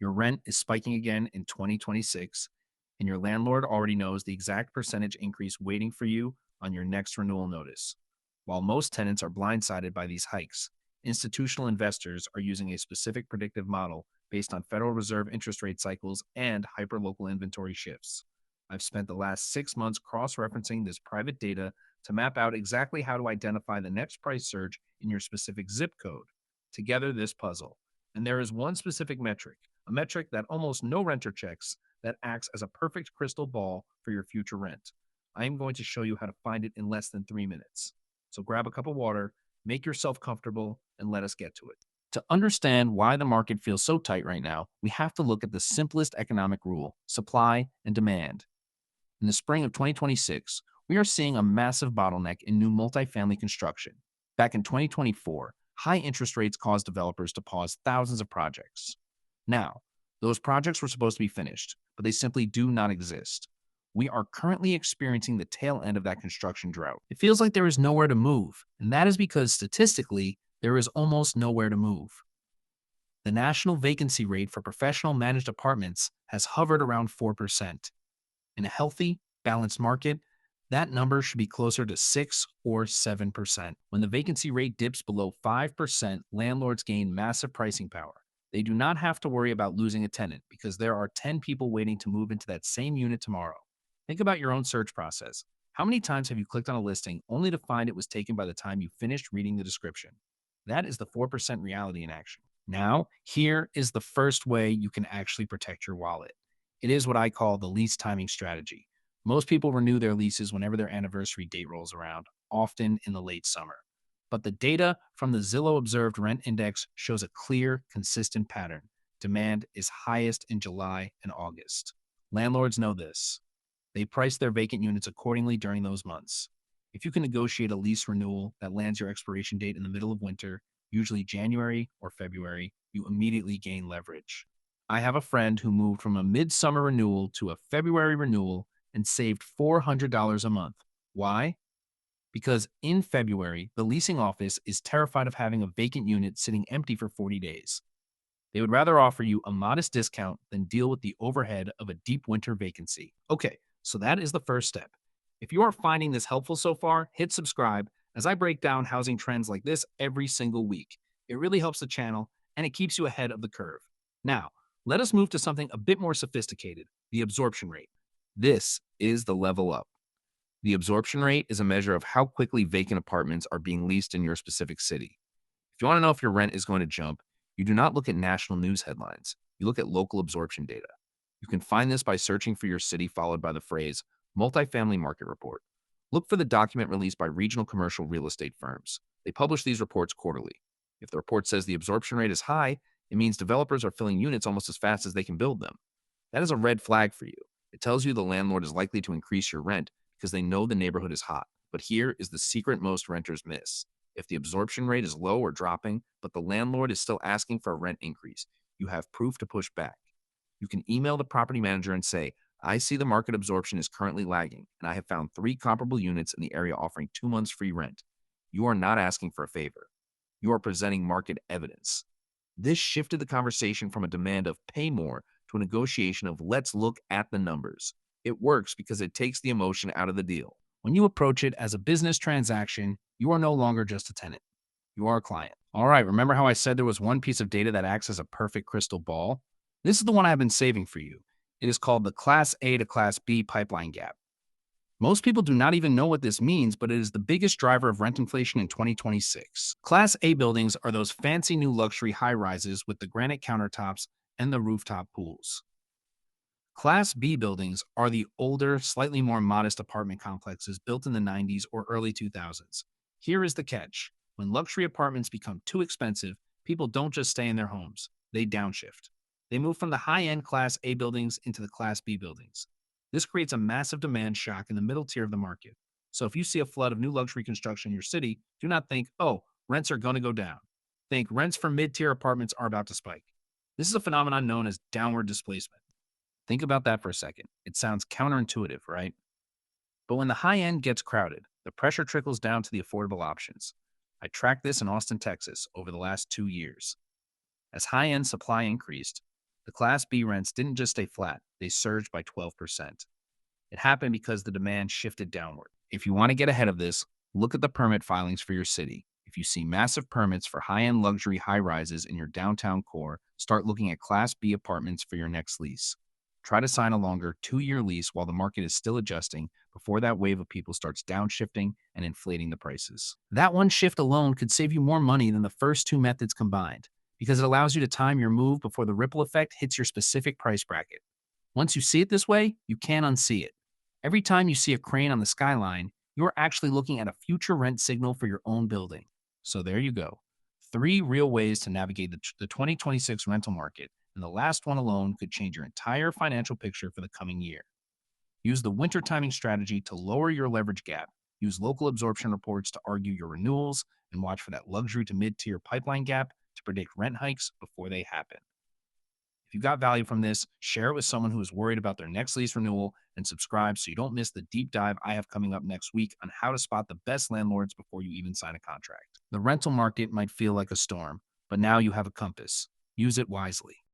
Your rent is spiking again in 2026, and your landlord already knows the exact percentage increase waiting for you on your next renewal notice. While most tenants are blindsided by these hikes, institutional investors are using a specific predictive model based on Federal Reserve interest rate cycles and hyperlocal inventory shifts. I've spent the last 6 months cross referencing this private data to map out exactly how to identify the next price surge in your specific zip code. Together, this puzzle. And there is one specific metric, a metric that almost no renter checks, that acts as a perfect crystal ball for your future rent. I am going to show you how to find it in less than 3 minutes. So grab a cup of water, make yourself comfortable, and let us get to it. To understand why the market feels so tight right now, we have to look at the simplest economic rule: supply and demand. In the spring of 2026, we are seeing a massive bottleneck in new multifamily construction. Back in 2024, high interest rates caused developers to pause thousands of projects. Now, those projects were supposed to be finished, but they simply do not exist. We are currently experiencing the tail end of that construction drought. It feels like there is nowhere to move, and that is because statistically, there is almost nowhere to move. The national vacancy rate for professional managed apartments has hovered around 4%. In a healthy, balanced market, that number should be closer to 6 or 7%. When the vacancy rate dips below 5%, landlords gain massive pricing power. They do not have to worry about losing a tenant because there are 10 people waiting to move into that same unit tomorrow. Think about your own search process. How many times have you clicked on a listing only to find it was taken by the time you finished reading the description? That is the 4% reality in action. Now, here is the first way you can actually protect your wallet. It is what I call the lease timing strategy. Most people renew their leases whenever their anniversary date rolls around, often in the late summer. But the data from the Zillow Observed Rent Index shows a clear, consistent pattern. Demand is highest in July and August. Landlords know this. They price their vacant units accordingly during those months. If you can negotiate a lease renewal that lands your expiration date in the middle of winter, usually January or February, you immediately gain leverage. I have a friend who moved from a midsummer renewal to a February renewal and saved $400 a month. Why? Because in February, the leasing office is terrified of having a vacant unit sitting empty for 40 days. They would rather offer you a modest discount than deal with the overhead of a deep winter vacancy. Okay, so that is the first step. If you are finding this helpful so far, hit subscribe as I break down housing trends like this every single week. It really helps the channel and it keeps you ahead of the curve. Now, let us move to something a bit more sophisticated: the absorption rate. This is the level up. The absorption rate is a measure of how quickly vacant apartments are being leased in your specific city. If you want to know if your rent is going to jump, you do not look at national news headlines. You look at local absorption data. You can find this by searching for your city followed by the phrase multifamily market report. Look for the document released by regional commercial real estate firms. They publish these reports quarterly. If the report says the absorption rate is high, it means developers are filling units almost as fast as they can build them. That is a red flag for you. It tells you the landlord is likely to increase your rent because they know the neighborhood is hot. But here is the secret most renters miss. If the absorption rate is low or dropping, but the landlord is still asking for a rent increase, you have proof to push back. You can email the property manager and say, I see the market absorption is currently lagging, and I have found 3 comparable units in the area offering 2 months free rent. You are not asking for a favor. You are presenting market evidence. This shifted the conversation from a demand of pay more to a negotiation of let's look at the numbers. It works because it takes the emotion out of the deal. When you approach it as a business transaction, you are no longer just a tenant. You are a client. All right, remember how I said there was one piece of data that acts as a perfect crystal ball? This is the one I've been saving for you. It is called the Class A to Class B pipeline gap. Most people do not even know what this means, but it is the biggest driver of rent inflation in 2026. Class A buildings are those fancy new luxury high rises with the granite countertops and the rooftop pools. Class B buildings are the older, slightly more modest apartment complexes built in the 90s or early 2000s. Here is the catch. When luxury apartments become too expensive, people don't just stay in their homes, they downshift. They move from the high-end Class A buildings into the Class B buildings. This creates a massive demand shock in the middle tier of the market. So if you see a flood of new luxury construction in your city, do not think, oh, rents are going to go down. Think rents for mid-tier apartments are about to spike. This is a phenomenon known as downward displacement. Think about that for a second. It sounds counterintuitive, right? But when the high end gets crowded, the pressure trickles down to the affordable options. I tracked this in Austin, Texas over the last 2 years. As high end supply increased, The Class B rents didn't just stay flat, they surged by 12%. It happened because the demand shifted downward. If you want to get ahead of this, look at the permit filings for your city. If you see massive permits for high-end luxury high-rises in your downtown core, start looking at Class B apartments for your next lease. Try to sign a longer 2-year lease while the market is still adjusting before that wave of people starts downshifting and inflating the prices. That one shift alone could save you more money than the first two methods combined because it allows you to time your move before the ripple effect hits your specific price bracket. Once you see it this way, you can't unsee it. Every time you see a crane on the skyline, you're actually looking at a future rent signal for your own building. So there you go. 3 real ways to navigate the 2026 rental market, and the last one alone could change your entire financial picture for the coming year. Use the winter timing strategy to lower your leverage gap. Use local absorption reports to argue your renewals, and watch for that luxury to mid-tier pipeline gap to predict rent hikes before they happen. If you got value from this, share it with someone who is worried about their next lease renewal and subscribe so you don't miss the deep dive I have coming up next week on how to spot the best landlords before you even sign a contract. The rental market might feel like a storm, but now you have a compass. Use it wisely.